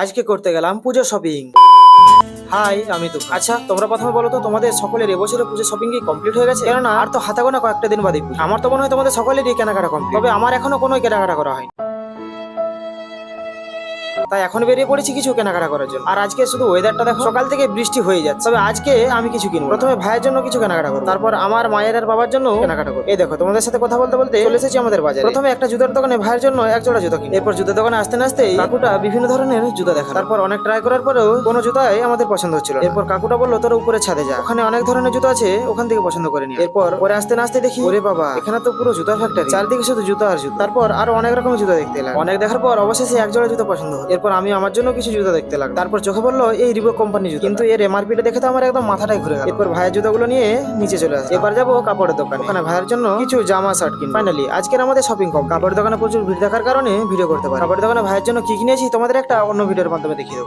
আজকে করতে গেলাম পুজো শপিং। হাই, আমি তো আচ্ছা, তোমরা প্রথমে বলো তো তোমাদের সকলের এবছরের পুজো শপিং কি কমপ্লিট হয়ে গেছে? কেননা আর তো হাতে গোনা কয়েকটা দিন বাদে পুজো। আমার তো মনে হয় তোমাদের সকলেরই কেনাকাটা কমপ্লিট, তবে আমার এখনো কোনো কেনাকাটা করা হয়নি। তাই এখন বেরিয়ে পড়েছি কিছু কেনাকাটা করার জন্য। আর আজকে শুধু ওয়েদারটা দেখো, সকাল থেকে বৃষ্টি হয়ে যাচ্ছে। তবে আজকে আমি কিছু কিনবো। প্রথমে ভাইয়ের জন্য কিছু কেনাকাটা করবো, তারপর আমার মায়ের আর বাবার জন্য কেনাকাটা করবো। এই দেখো, তোমাদের সাথে কথা বলতে বলতে চলে এসেছি আমাদের বাজারে। প্রথমে একটা জুতার দোকানে ভাইয়ের জন্য এক জোড়া জুতা কিনি। এরপর জুতার দোকানে আসতে না আসতেই কাকুটা বিভিন্ন ধরনের জুতা দেখা। তারপর অনেক ট্রাই করার পরেও কোনো জুতাই আমাদের পছন্দ হচ্ছিল না। এরপর কাকুটা বললো তোর উপরে ছাদে যা, ওখানে অনেক ধরনের জুতা আছে, ওখান থেকে পছন্দ করে নি। এরপর পরে আসতে না আসতে দেখি, ওরে বাবা, এখানে তো পুরো জুতা ফ্যাক্টরি, চারদিকে শুধু জুতা আর জুতা। তারপর আরো অনেক রকমের জুতা দেখতে এলাম। অনেক দেখার পর অবশেষে এক জোড়া জুতা পছন্দ হলো। এরপর আমি আমার জন্য কিছু জুতা দেখতে লাগলাম। তারপর চোখে পড়লো এই রিবক কোম্পানির জুতা, কিন্তু এর এমআরপিটা দেখে তো আমার একদম মাথাটাই ঘুরে গেল। এরপর ভাইয়ের জুতাগুলো নিয়ে নিচে চলে আসে। এবার যাবো কাপড়ের দোকানে, ওখানে ভাইয়ের জন্য কিছু জামা শার্ট কিনবো। ফাইনালি আজকের আমাদের শপিং কম। কাপড়ের দোকানে প্রচুর ভিড় থাকার কারণে ভিডিও করতে পারি। কাপড়ের দোকানে ভাইয়ের জন্য কি কিনেছি তোমাদের একটা অন্য ভিডিওর মাধ্যমে দেখিয়ে দেবো।